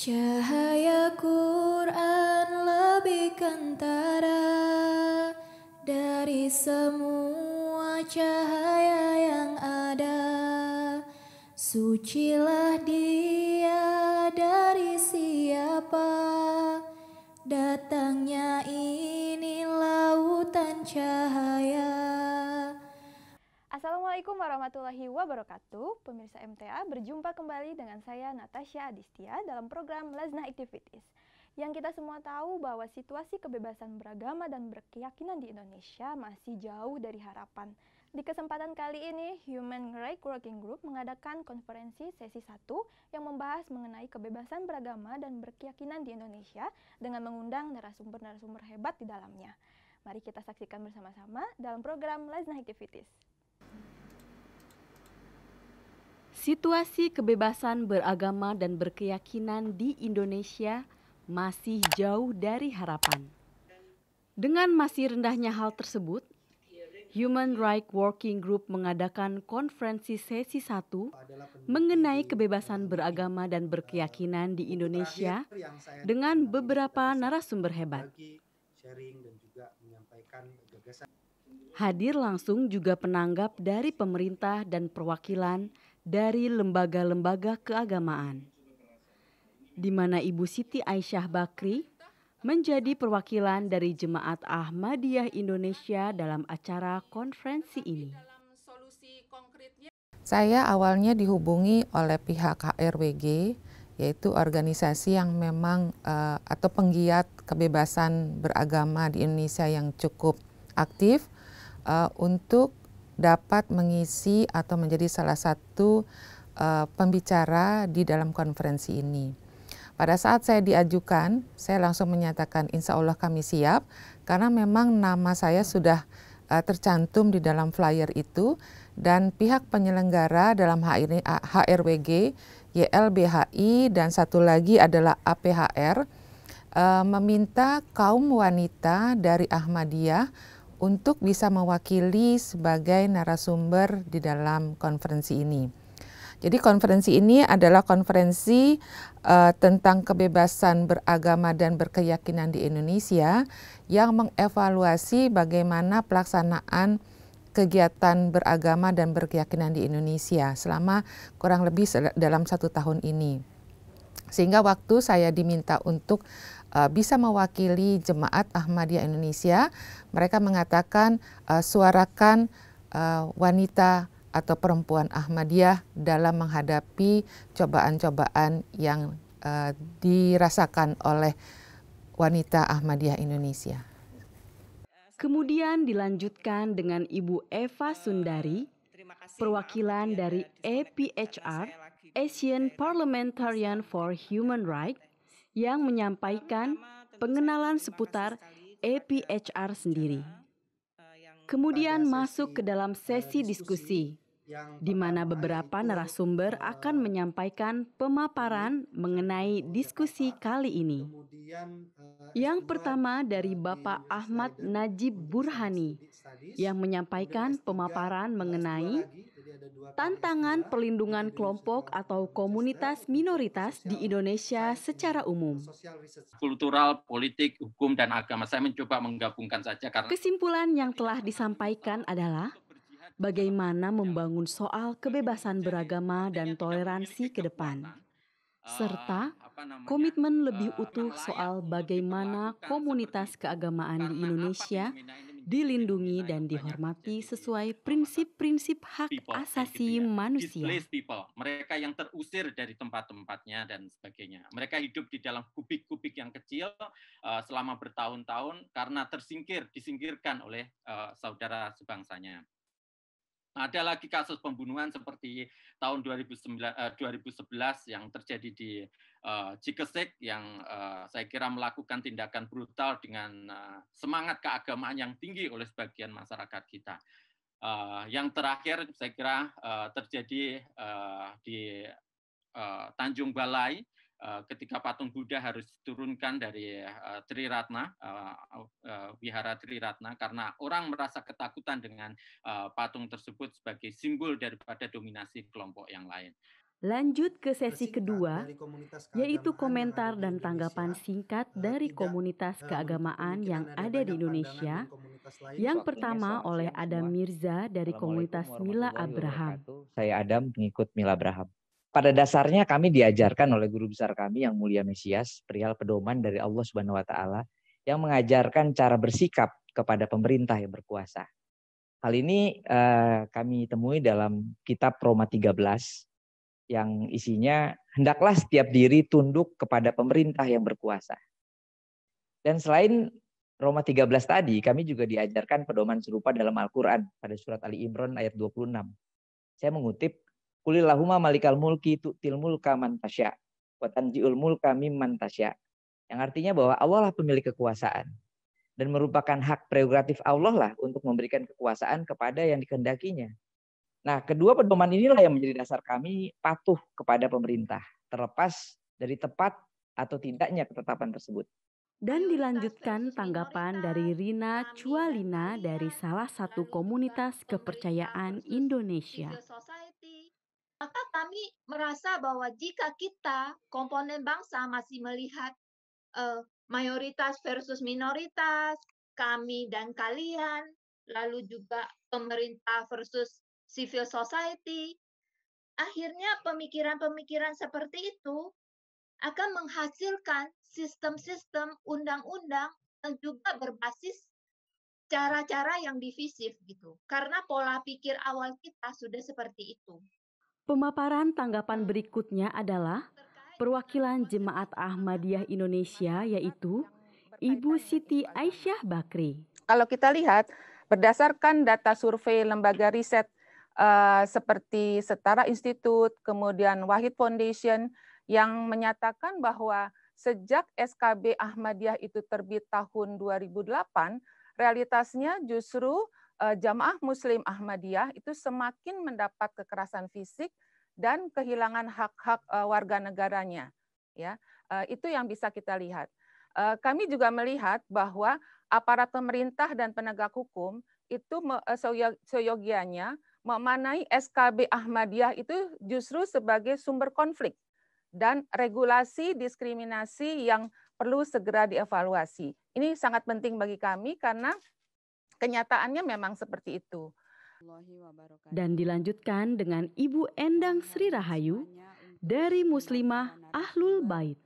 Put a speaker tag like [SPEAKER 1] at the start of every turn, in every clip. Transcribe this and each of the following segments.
[SPEAKER 1] Cahaya Quran lebih kentara dari semua cahaya yang ada. Sucilah dia dari siapa datangnya ini lautan cahaya.
[SPEAKER 2] Assalamualaikum warahmatullahi wabarakatuh. Pemirsa MTA, berjumpa kembali dengan saya Natasha Adistia dalam program Laznah Activities. Yang kita semua tahu bahwa situasi kebebasan beragama dan berkeyakinan di Indonesia masih jauh dari harapan. Di kesempatan kali ini, Human Rights Working Group mengadakan konferensi sesi 1 yang membahas mengenai kebebasan beragama dan berkeyakinan di Indonesia dengan mengundang narasumber-narasumber hebat di dalamnya. Mari kita saksikan bersama-sama dalam program Laznah Activities.
[SPEAKER 3] Situasi kebebasan beragama dan berkeyakinan di Indonesia masih jauh dari harapan. Dengan masih rendahnya hal tersebut, Human Rights Working Group mengadakan konferensi sesi 1 mengenai kebebasan beragama dan berkeyakinan di Indonesia dengan beberapa narasumber hebat. Hadir langsung juga penanggap dari pemerintah dan perwakilan dari lembaga-lembaga keagamaan, di mana Ibu Siti Aisyah Bakri menjadi perwakilan dari Jemaat Ahmadiyah Indonesia dalam acara konferensi ini.
[SPEAKER 4] Saya awalnya dihubungi oleh pihak HRWG, yaitu organisasi yang memang atau penggiat kebebasan beragama di Indonesia yang cukup aktif untuk dapat mengisi atau menjadi salah satu pembicara di dalam konferensi ini. Pada saat saya diajukan, saya langsung menyatakan insya Allah kami siap, karena memang nama saya sudah tercantum di dalam flyer itu, dan pihak penyelenggara dalam HRWG, YLBHI, dan satu lagi adalah APHR, meminta kaum wanita dari Ahmadiyah untuk bisa mewakili sebagai narasumber di dalam konferensi ini. Jadi konferensi ini adalah konferensi tentang kebebasan beragama dan berkeyakinan di Indonesia yang mengevaluasi bagaimana pelaksanaan kegiatan beragama dan berkeyakinan di Indonesia selama kurang lebih dalam 1 tahun ini. Sehingga waktu saya diminta untuk bisa mewakili Jemaat Ahmadiyah Indonesia, mereka mengatakan suarakan wanita atau perempuan Ahmadiyah dalam menghadapi cobaan-cobaan yang dirasakan oleh wanita Ahmadiyah Indonesia.
[SPEAKER 3] Kemudian dilanjutkan dengan Ibu Eva Sundari, perwakilan dari APHR, Asian Parliamentarian for Human Rights, yang menyampaikan pengenalan seputar APHR sendiri. Kemudian masuk ke dalam sesi diskusi, di mana beberapa narasumber akan menyampaikan pemaparan mengenai diskusi kali ini. Yang pertama dari Bapak Ahmad Najib Burhani, yang menyampaikan pemaparan mengenai tantangan perlindungan kelompok atau komunitas minoritas di Indonesia secara umum.
[SPEAKER 5] Kultural, politik, hukum, dan agama. Saya mencoba menggabungkan saja karena
[SPEAKER 3] Kesimpulan yang telah disampaikan adalah bagaimana membangun soal kebebasan beragama dan toleransi ke depan, serta komitmen lebih utuh soal bagaimana komunitas keagamaan di Indonesia dilindungi dan dihormati sesuai prinsip-prinsip hak asasi manusia.
[SPEAKER 5] Mereka yang terusir dari tempat-tempatnya dan sebagainya. Mereka hidup di dalam kubik-kubik yang kecil selama bertahun-tahun karena disingkirkan oleh saudara sebangsanya. Ada lagi kasus pembunuhan seperti tahun 2011 yang terjadi di Cikesik yang saya kira melakukan tindakan brutal dengan semangat keagamaan yang tinggi oleh sebagian masyarakat kita. Yang terakhir saya kira terjadi di Tanjung Balai ketika patung Buddha harus diturunkan dari Triratna, Wihara Triratna, karena orang merasa ketakutan dengan patung tersebut sebagai simbol daripada dominasi kelompok yang lain.
[SPEAKER 3] Lanjut ke sesi kedua, yaitu komentar dan tanggapan singkat dari komunitas keagamaan yang ada di Indonesia. Yang pertama oleh Adam Mirza dari komunitas Mila Abraham.
[SPEAKER 6] Saya Adam, pengikut Mila Abraham. Pada dasarnya kami diajarkan oleh guru besar kami yang mulia Mesias, perihal pedoman dari Allah Subhanahu wa taala yang mengajarkan cara bersikap kepada pemerintah yang berkuasa. Hal ini kami temui dalam kitab Roma 13 yang isinya hendaklah setiap diri tunduk kepada pemerintah yang berkuasa. Dan selain Roma 13 tadi, kami juga diajarkan pedoman serupa dalam Al-Quran pada surat Ali Imran ayat 26. Saya mengutip, Qulillahumma malikal mulki tu'til mulka man tasya wa tanji'ul mulka mimman tasya. Yang artinya bahwa Allah lah pemilik kekuasaan dan merupakan hak prerogatif Allah lah untuk memberikan kekuasaan kepada yang dikehendakinya. Nah, kedua pedoman inilah yang menjadi dasar kami patuh kepada pemerintah, terlepas dari tepat atau tidaknya ketetapan tersebut.
[SPEAKER 3] Dan dilanjutkan tanggapan dari Rina Cualina dari salah satu komunitas kepercayaan Indonesia.
[SPEAKER 7] Maka kami merasa bahwa jika kita komponen bangsa masih melihat mayoritas versus minoritas, kami dan kalian, lalu juga pemerintah versus civil society, akhirnya pemikiran-pemikiran seperti itu akan menghasilkan sistem-sistem undang-undang yang juga berbasis cara-cara yang divisif gitu. Karena pola pikir awal kita sudah seperti itu.
[SPEAKER 3] Pemaparan tanggapan berikutnya adalah perwakilan Jemaat Ahmadiyah Indonesia, yaitu Ibu Siti Aisyah Bakri.
[SPEAKER 4] Kalau kita lihat berdasarkan data survei lembaga riset seperti Setara Institute, kemudian Wahid Foundation yang menyatakan bahwa sejak SKB Ahmadiyah itu terbit tahun 2008, realitasnya justru jamaah Muslim Ahmadiyah itu semakin mendapat kekerasan fisik dan kehilangan hak-hak warga negaranya. Ya, itu yang bisa kita lihat. Kami juga melihat bahwa aparat pemerintah dan penegak hukum itu seyogianya memanai SKB Ahmadiyah itu justru sebagai sumber konflik dan regulasi diskriminasi yang perlu segera dievaluasi. Ini sangat penting bagi kami karena kenyataannya memang seperti itu.
[SPEAKER 3] Dan dilanjutkan dengan Ibu Endang Sri Rahayu dari Muslimah Ahlul Bait.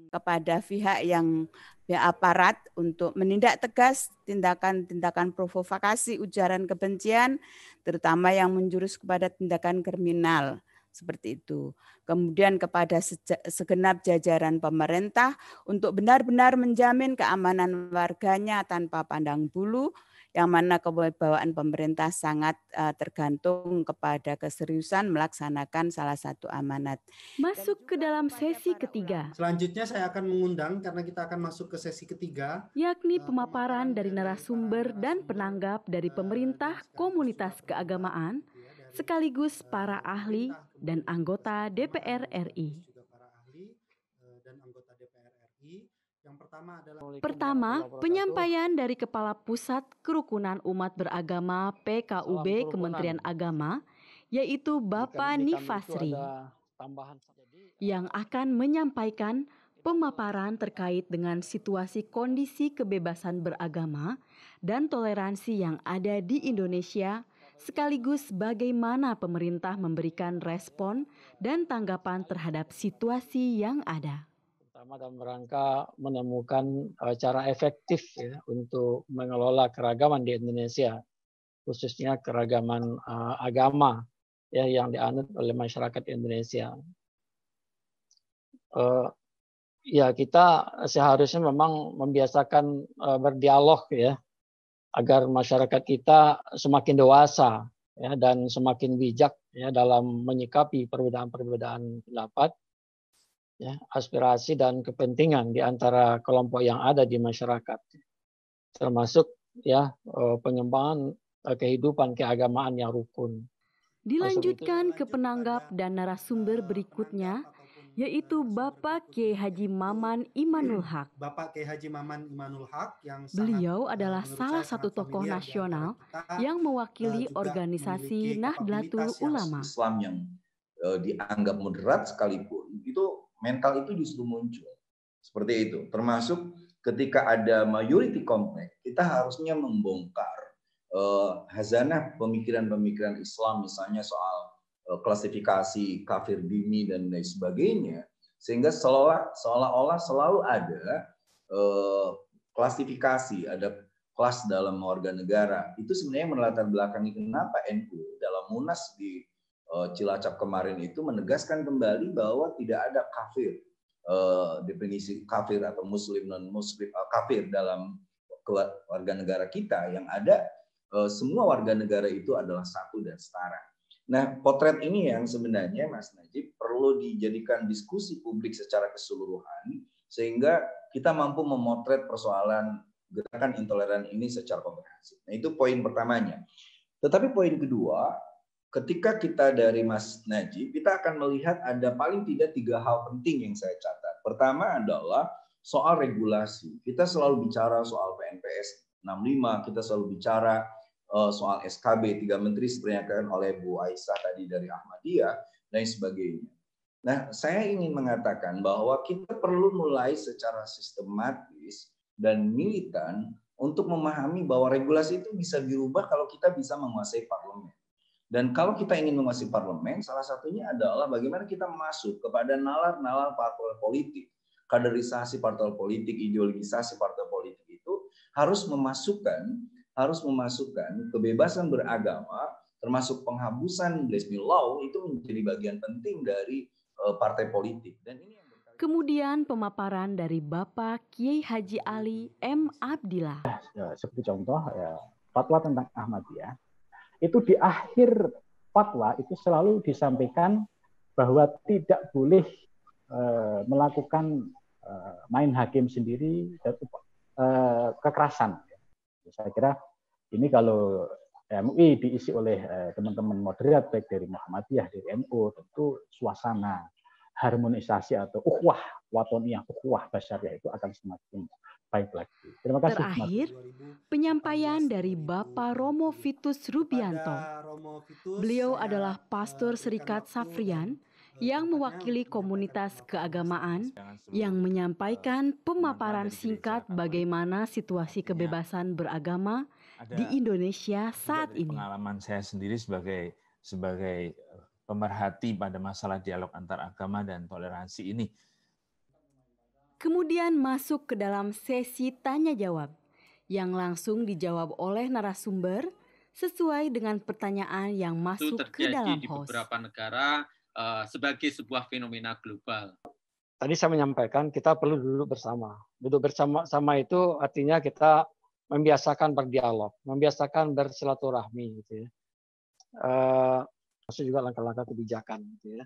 [SPEAKER 8] Kepada pihak yang aparat untuk menindak tegas tindakan-tindakan provokasi ujaran kebencian, terutama yang menjurus kepada tindakan kriminal seperti itu. Kemudian kepada segenap jajaran pemerintah untuk benar-benar menjamin keamanan warganya tanpa pandang bulu, yang mana kewibawaan pemerintah sangat tergantung kepada keseriusan melaksanakan salah satu amanat.
[SPEAKER 3] Masuk ke dalam sesi ketiga.
[SPEAKER 9] Selanjutnya saya akan mengundang, karena kita akan masuk ke sesi ketiga,
[SPEAKER 3] yakni pemaparan dari narasumber dan penanggap dari pemerintah, komunitas keagamaan, sekaligus para ahli dan anggota DPR RI. Pertama, penyampaian dari Kepala Pusat Kerukunan Umat Beragama PKUB Kementerian Agama, yaitu Bapak Nifasri, yang akan menyampaikan pemaparan terkait dengan situasi kondisi kebebasan beragama dan toleransi yang ada di Indonesia, sekaligus bagaimana pemerintah memberikan respon dan tanggapan terhadap situasi yang ada.
[SPEAKER 10] Dalam rangka menemukan cara efektif ya, untuk mengelola keragaman di Indonesia, khususnya keragaman agama ya, yang dianut oleh masyarakat Indonesia. Ya, kita seharusnya memang membiasakan berdialog ya, agar masyarakat kita semakin dewasa ya, dan semakin bijak ya, dalam menyikapi perbedaan-perbedaan pendapat, ya, aspirasi dan kepentingan di antara kelompok yang ada di masyarakat, termasuk ya pengembangan kehidupan keagamaan yang rukun.
[SPEAKER 3] Dilanjutkan ke penanggap dan narasumber berikutnya, yaitu Bapak Kiai Haji Maman Imanul Haq.
[SPEAKER 9] Bapak Kiai Haji Maman Imanul Haq yang
[SPEAKER 3] beliau adalah salah satu tokoh nasional yang mewakili organisasi Nahdlatul Ulama.
[SPEAKER 11] Islam yang dianggap moderat sekalipun, itu mental itu justru muncul. Seperti itu. Termasuk ketika ada majority complex, kita harusnya membongkar hazanah pemikiran-pemikiran Islam, misalnya soal klasifikasi kafir dini dan lain sebagainya, sehingga seolah-olah selalu ada klasifikasi, ada kelas dalam warga negara. Itu sebenarnya melatar belakangi kenapa NU dalam Munas di Cilacap kemarin itu menegaskan kembali bahwa tidak ada kafir, definisi kafir atau muslim non muslim, kafir dalam warga negara kita. Yang ada semua warga negara itu adalah satu dan setara. Nah, potret ini yang sebenarnya Mas Najib perlu dijadikan diskusi publik secara keseluruhan sehingga kita mampu memotret persoalan gerakan intoleran ini secara komprehensif. Nah, itu poin pertamanya. Tetapi poin kedua, ketika kita dari Mas Najib, kita akan melihat ada paling tidak 3 hal penting yang saya catat. Pertama adalah soal regulasi. Kita selalu bicara soal PNPS 65, kita selalu bicara soal SKB 3 Menteri seperti yang dikatakan oleh Bu Aisyah tadi dari Ahmadiyah dan sebagainya. Nah, saya ingin mengatakan bahwa kita perlu mulai secara sistematis dan militan untuk memahami bahwa regulasi itu bisa dirubah kalau kita bisa menguasai parlemen. Dan kalau kita ingin menguasai parlemen, salah satunya adalah bagaimana kita masuk kepada nalar-nalar partai politik. Kaderisasi partai politik, ideologisasi partai politik itu harus memasukkan kebebasan beragama, termasuk penghapusan Blasphemy Law, itu menjadi bagian penting dari partai politik. Dan ini
[SPEAKER 3] Kemudian pemaparan dari Bapak Kiai Haji Ali M. Abdillah.
[SPEAKER 12] Seperti contoh fatwa tentang Ahmadiyah, itu di akhir fatwa itu selalu disampaikan bahwa tidak boleh melakukan main hakim sendiri dan kekerasan. Saya kira ini kalau MUI diisi oleh teman-teman moderat baik dari Muhammadiyah, dari NU, tentu suasana harmonisasi atau ukhuwah watoniyah, ukhuwah basyariah itu akan semakin baik lagi. Terima kasih.
[SPEAKER 3] Terakhir, penyampaian dari Bapak Romo Vitus Rubianto. Beliau adalah pastor Serikat Safrian yang mewakili komunitas keagamaan yang menyampaikan pemaparan singkat bagaimana situasi kebebasan beragama di Indonesia saat ini.
[SPEAKER 13] Pengalaman saya sendiri sebagai pemerhati pada masalah dialog antar agama dan toleransi ini.
[SPEAKER 3] Kemudian masuk ke dalam sesi tanya jawab yang langsung dijawab oleh narasumber sesuai dengan pertanyaan yang masuk ke dalam
[SPEAKER 5] di
[SPEAKER 3] host.
[SPEAKER 5] Beberapa negara sebagai sebuah fenomena global.
[SPEAKER 10] Tadi saya menyampaikan kita perlu duduk bersama. Duduk bersama itu artinya kita membiasakan berdialog, membiasakan bersilaturahmi, gitu ya. Maksud juga langkah-langkah kebijakan, gitu ya.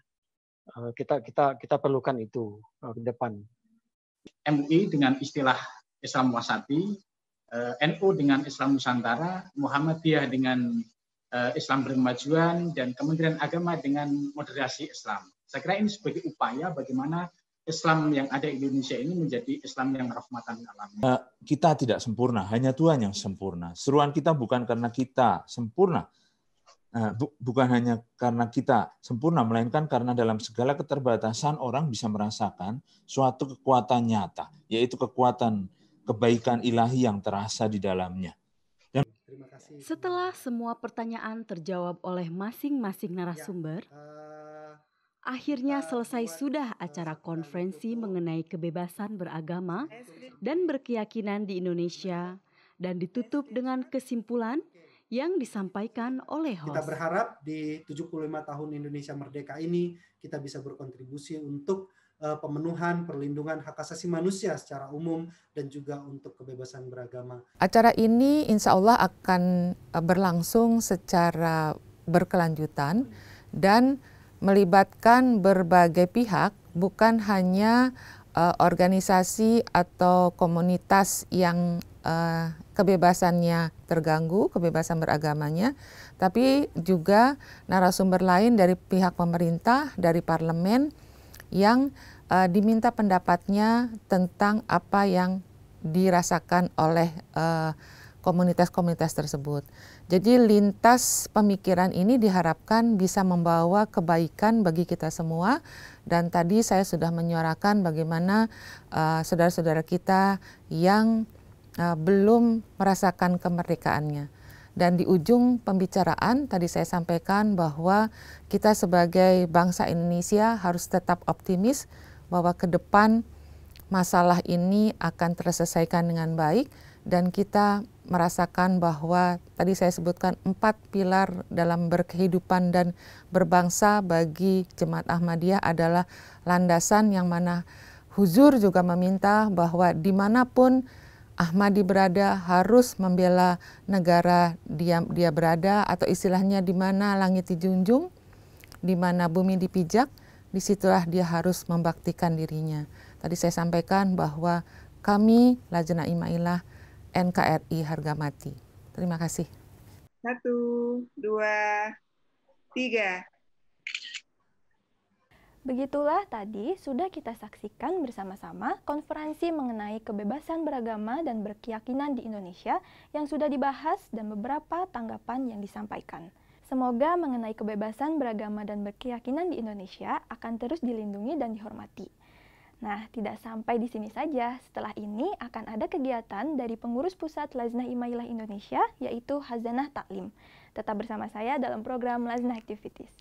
[SPEAKER 10] Kita perlukan itu ke depan.
[SPEAKER 14] MUI dengan istilah Islam Wasati, NU dengan Islam Nusantara, Muhammadiyah dengan Islam Berkemajuan, dan Kementerian Agama dengan moderasi Islam. Saya kira ini sebagai upaya bagaimana Islam yang ada di Indonesia ini menjadi Islam yang rahmatan lil alamin.
[SPEAKER 13] Kita tidak sempurna, hanya Tuhan yang sempurna. Seruan kita bukan karena kita sempurna, bukan hanya karena kita sempurna, melainkan karena dalam segala keterbatasan orang bisa merasakan suatu kekuatan nyata, yaitu kekuatan kebaikan ilahi yang terasa di dalamnya.
[SPEAKER 3] Setelah semua pertanyaan terjawab oleh masing-masing narasumber, akhirnya selesai sudah acara konferensi mengenai kebebasan beragama dan berkeyakinan di Indonesia dan ditutup dengan kesimpulan yang disampaikan oleh host.
[SPEAKER 9] Kita berharap di 75 tahun Indonesia Merdeka ini kita bisa berkontribusi untuk pemenuhan perlindungan hak asasi manusia secara umum dan juga untuk kebebasan beragama.
[SPEAKER 4] Acara ini insya Allah akan berlangsung secara berkelanjutan dan melibatkan berbagai pihak, bukan hanya organisasi atau komunitas yang kebebasannya terganggu, kebebasan beragamanya, tapi juga narasumber lain dari pihak pemerintah, dari parlemen yang diminta pendapatnya tentang apa yang dirasakan oleh komunitas-komunitas tersebut. Jadi lintas pemikiran ini diharapkan bisa membawa kebaikan bagi kita semua. Dan tadi saya sudah menyuarakan bagaimana saudara-saudara kita yang belum merasakan kemerdekaannya. Dan di ujung pembicaraan tadi saya sampaikan bahwa kita sebagai bangsa Indonesia harus tetap optimis bahwa ke depan masalah ini akan terselesaikan dengan baik. Dan kita merasakan bahwa tadi saya sebutkan 4 pilar dalam berkehidupan dan berbangsa bagi Jemaat Ahmadiyah adalah landasan yang mana Huzur juga meminta bahwa dimanapun Ahmadi berada harus membela negara dia berada, atau istilahnya di mana langit dijunjung, di mana bumi dipijak, disitulah dia harus membaktikan dirinya. Tadi saya sampaikan bahwa kami Lajnah Imailah NKRI harga mati. Terima kasih.
[SPEAKER 15] 1, 2, 3.
[SPEAKER 2] Begitulah tadi sudah kita saksikan bersama-sama konferensi mengenai kebebasan beragama dan berkeyakinan di Indonesia yang sudah dibahas dan beberapa tanggapan yang disampaikan. Semoga mengenai kebebasan beragama dan berkeyakinan di Indonesia akan terus dilindungi dan dihormati. Nah, tidak sampai di sini saja. Setelah ini akan ada kegiatan dari pengurus pusat Lajnah Imailah Indonesia, yaitu Khazanah Taklim. Tetap bersama saya dalam program Lajnah Activities.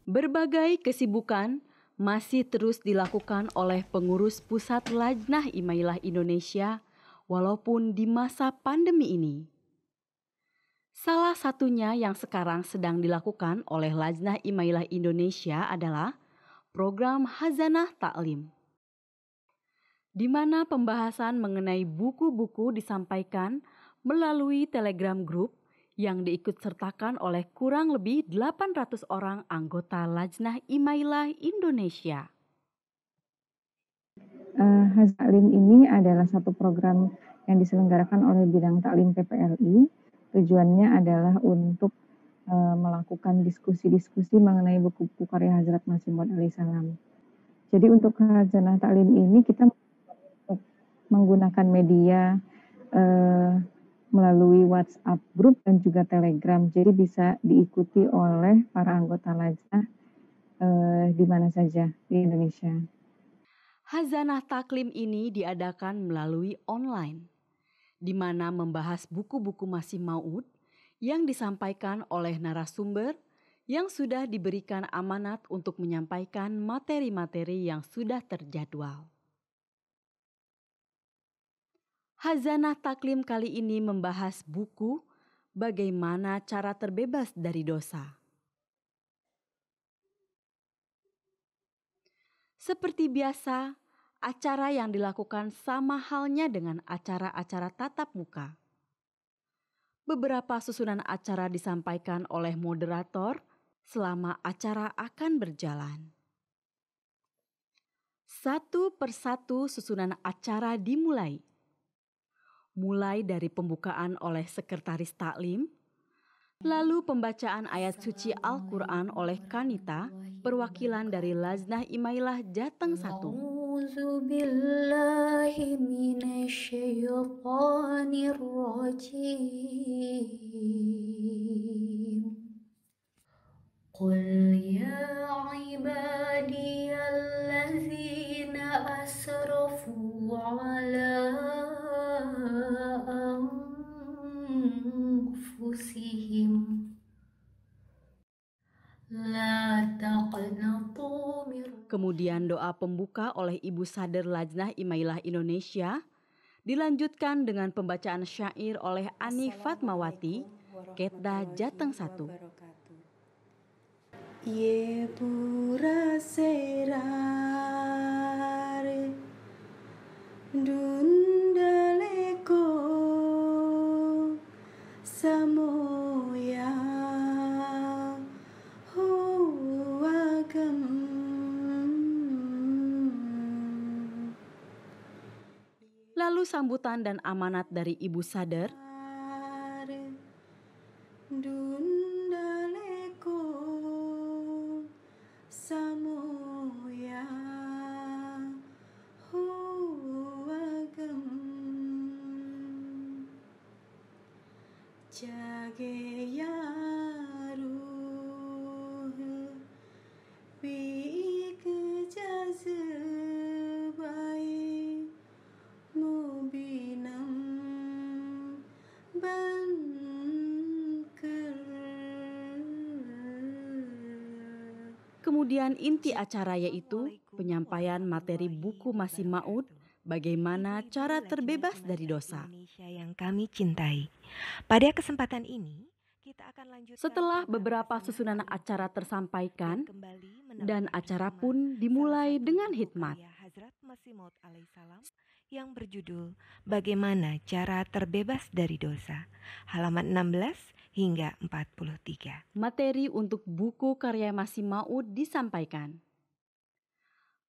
[SPEAKER 3] Berbagai kesibukan masih terus dilakukan oleh pengurus pusat Lajnah Imailah Indonesia, walaupun di masa pandemi ini. Salah satunya yang sekarang sedang dilakukan oleh Lajnah Imailah Indonesia adalah program Khazanah Taklim, di mana pembahasan mengenai buku-buku disampaikan melalui Telegram Group yang diikutsertakan oleh kurang lebih 800 orang anggota Lajnah Imailah Indonesia.
[SPEAKER 16] Khazanah Taklim ini adalah satu program yang diselenggarakan oleh Bidang Taklim PPLI. Tujuannya adalah untuk melakukan diskusi-diskusi mengenai buku-buku karya Hazrat Masih Maud alaihissalam. Jadi untuk Khazanah Taklim ini kita menggunakan media melalui WhatsApp grup dan juga Telegram. Jadi bisa diikuti oleh para anggota Lajnah di mana saja di Indonesia.
[SPEAKER 3] Khazanah Taklim ini diadakan melalui online, di mana membahas buku-buku Masih Maud yang disampaikan oleh narasumber yang sudah diberikan amanat untuk menyampaikan materi-materi yang sudah terjadwal. Khazanah Taklim kali ini membahas buku Bagaimana Cara Terbebas dari Dosa. Seperti biasa, acara yang dilakukan sama halnya dengan acara-acara tatap muka. Beberapa susunan acara disampaikan oleh moderator selama acara akan berjalan. Satu persatu susunan acara dimulai. Mulai dari pembukaan oleh Sekretaris Taklim, lalu pembacaan ayat suci Al-Quran oleh Kanita, perwakilan dari Lajnah Imailah Jateng 1.
[SPEAKER 1] A'udzubillahi minasyaitonirrajim. Qul ya ibadiyallazina asrafu ala anfusihim la taqnatu min.
[SPEAKER 3] Kemudian doa pembuka oleh Ibu Sadr Lajnah Imailah Indonesia dilanjutkan dengan pembacaan syair oleh Ani Fatmawati, Ketda Jateng 1.
[SPEAKER 1] Ye pura serare dundaleko samoya huagam.
[SPEAKER 3] Lalu sambutan dan amanat dari Ibu Sadr.
[SPEAKER 1] Dundaleko samoya huagam. जागे या रूह भी एक जज्बाए मुबीनम बनकर.
[SPEAKER 3] Kemudian inti acara yaitu penyampaian materi buku Masih Maud, bagaimana cara terbebas dari dosa.
[SPEAKER 17] Yang kami cintai. Pada kesempatan ini, kita akan lanjutkan.
[SPEAKER 3] Setelah beberapa susunan acara tersampaikan, dan acara pun dimulai dengan hikmat.
[SPEAKER 17] Hazrat Masih Maud alaihissalam yang berjudul Bagaimana Cara Terbebas dari Dosa, halaman 16 hingga 43.
[SPEAKER 3] Materi untuk buku karya Masih Maud disampaikan.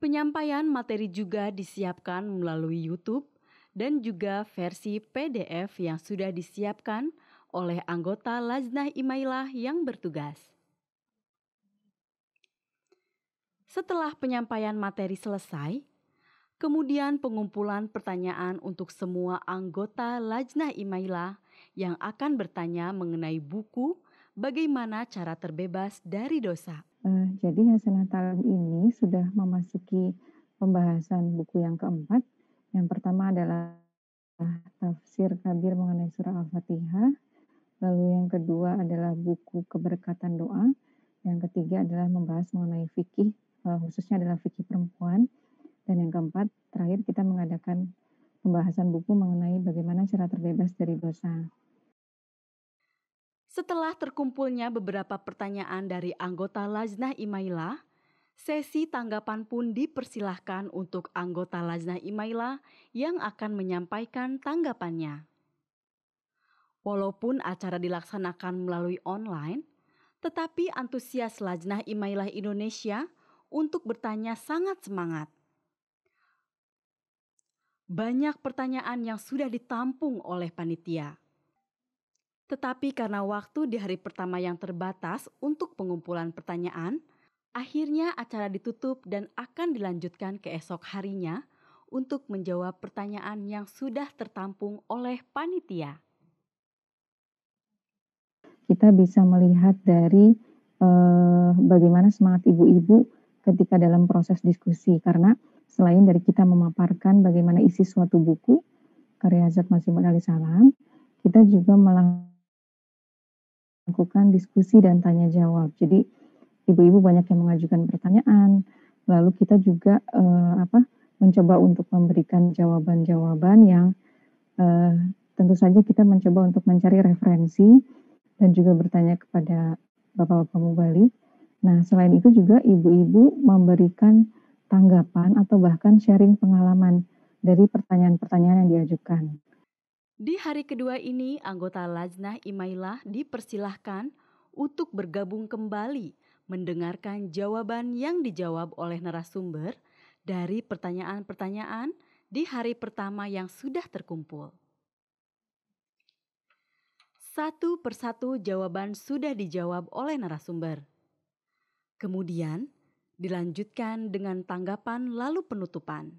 [SPEAKER 3] Penyampaian materi juga disiapkan melalui YouTube dan juga versi PDF yang sudah disiapkan oleh anggota Lajnah Imailah yang bertugas. Setelah penyampaian materi selesai, kemudian pengumpulan pertanyaan untuk semua anggota Lajnah Imailah yang akan bertanya mengenai buku Bagaimana Cara Terbebas dari Dosa.
[SPEAKER 16] Jadi Hasanah Talim ini sudah memasuki pembahasan buku yang keempat. Yang pertama adalah tafsir kabir mengenai surah Al-Fatihah. Lalu yang kedua adalah buku keberkatan doa. Yang ketiga adalah membahas mengenai fikih, khususnya adalah fikih perempuan. Dan yang keempat, terakhir kita mengadakan pembahasan buku mengenai bagaimana cara terbebas dari dosa.
[SPEAKER 3] Setelah terkumpulnya beberapa pertanyaan dari anggota Lajnah Imailah, sesi tanggapan pun dipersilahkan untuk anggota Lajnah Imailah yang akan menyampaikan tanggapannya. Walaupun acara dilaksanakan melalui online, tetapi antusias Lajnah Imailah Indonesia untuk bertanya sangat semangat. Banyak pertanyaan yang sudah ditampung oleh panitia. Tetapi karena waktu di hari pertama yang terbatas untuk pengumpulan pertanyaan, akhirnya acara ditutup dan akan dilanjutkan ke esok harinya untuk menjawab pertanyaan yang sudah tertampung oleh panitia.
[SPEAKER 16] Kita bisa melihat dari bagaimana semangat ibu-ibu ketika dalam proses diskusi. Karena selain dari kita memaparkan bagaimana isi suatu buku, karya Hazrat Masih Maud alaihissalam, kita juga melakukan diskusi dan tanya jawab. Jadi ibu-ibu banyak yang mengajukan pertanyaan, lalu kita juga mencoba untuk memberikan jawaban-jawaban yang tentu saja kita mencoba untuk mencari referensi dan juga bertanya kepada bapak-bapak mubalik. Nah, selain itu juga ibu-ibu memberikan tanggapan atau bahkan sharing pengalaman dari pertanyaan-pertanyaan yang diajukan.
[SPEAKER 3] Di hari kedua ini, anggota Lajnah Imailah dipersilahkan untuk bergabung kembali mendengarkan jawaban yang dijawab oleh narasumber dari pertanyaan-pertanyaan di hari pertama yang sudah terkumpul. Satu persatu jawaban sudah dijawab oleh narasumber. Kemudian dilanjutkan dengan tanggapan lalu penutupan.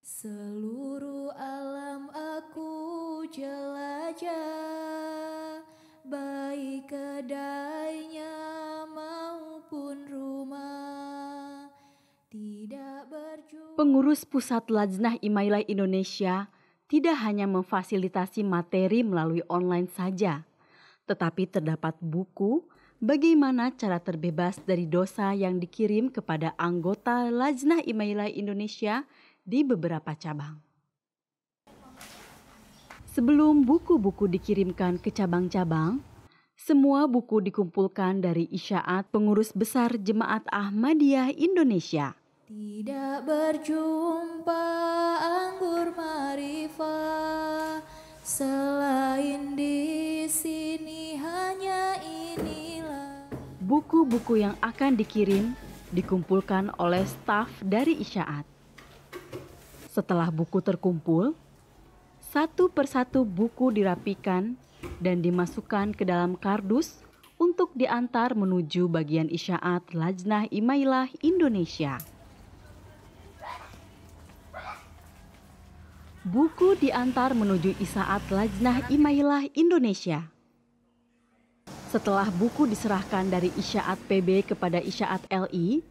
[SPEAKER 1] Seluruh alam aku jelajah, baik kedainya maupun rumah, tidak berjumpa.
[SPEAKER 3] Pengurus Pusat Lajnah Imailah Indonesia tidak hanya memfasilitasi materi melalui online saja, tetapi terdapat buku Bagaimana Cara Terbebas dari Dosa yang dikirim kepada anggota Lajnah Imailah Indonesia di beberapa cabang. Sebelum buku-buku dikirimkan ke cabang-cabang, semua buku dikumpulkan dari Isyaat Pengurus Besar Jemaat Ahmadiyah Indonesia.
[SPEAKER 1] Tidak berjumpa anggur marifah, selain di sini hanya inilah.
[SPEAKER 3] Buku-buku yang akan dikirim dikumpulkan oleh staf dari Isyaat. Setelah buku terkumpul, satu persatu buku dirapikan dan dimasukkan ke dalam kardus untuk diantar menuju bagian Isyaat Lajnah Imailah Indonesia. Buku diantar menuju Isaat Lajnah Imailah Indonesia. Setelah buku diserahkan dari Isyaat PB kepada Isyaat LI,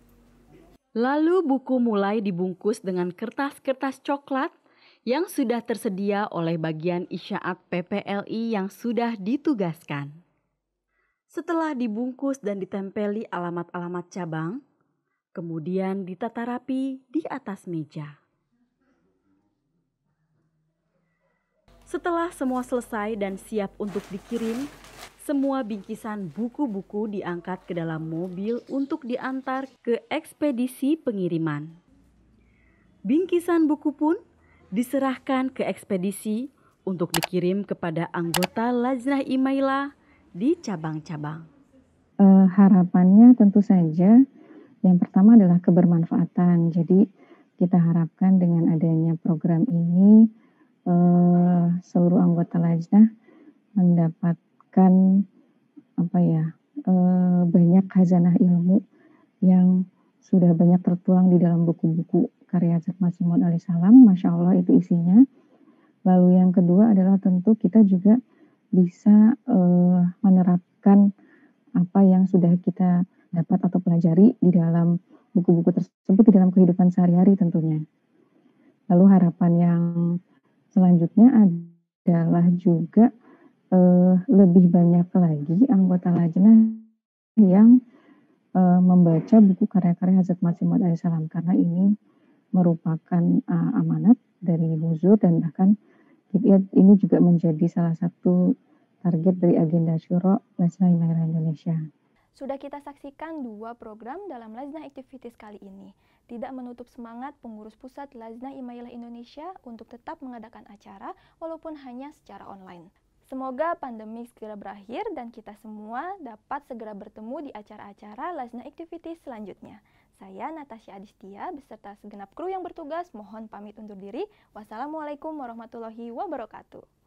[SPEAKER 3] lalu buku mulai dibungkus dengan kertas-kertas coklat yang sudah tersedia oleh bagian Isyaat PPLI yang sudah ditugaskan. Setelah dibungkus dan ditempeli alamat-alamat cabang, kemudian ditata rapi di atas meja. Setelah semua selesai dan siap untuk dikirim, semua bingkisan buku-buku diangkat ke dalam mobil untuk diantar ke ekspedisi pengiriman. Bingkisan buku pun diserahkan ke ekspedisi untuk dikirim kepada anggota Lajnah Imailah di cabang-cabang.
[SPEAKER 16] Harapannya tentu saja yang pertama adalah kebermanfaatan. Jadi kita harapkan dengan adanya program ini seluruh anggota Lajnah mendapatkan banyak khazanah ilmu yang sudah banyak tertuang di dalam buku-buku karya Hazrat Masih Maud alaihissalam. Masya Allah itu isinya. Lalu yang kedua adalah tentu kita juga bisa menerapkan apa yang sudah kita dapat atau pelajari di dalam buku-buku tersebut di dalam kehidupan sehari-hari tentunya. Lalu harapan yang selanjutnya adalah juga lebih banyak lagi anggota Lajnah yang membaca buku karya-karya Hazrat Masih Maud alaihissalam, karena ini merupakan amanat dari Huzur dan bahkan ini juga menjadi salah satu target dari agenda Syuro Lajnah Imailah Indonesia.
[SPEAKER 2] Sudah kita saksikan 2 program dalam Lajnah Activities kali ini. Tidak menutup semangat pengurus pusat Lajnah Imailah Indonesia untuk tetap mengadakan acara walaupun hanya secara online. Semoga pandemi segera berakhir dan kita semua dapat segera bertemu di acara-acara Lajnah Activities selanjutnya. Saya Natasha Adistia beserta segenap kru yang bertugas mohon pamit undur diri. Wassalamualaikum warahmatullahi wabarakatuh.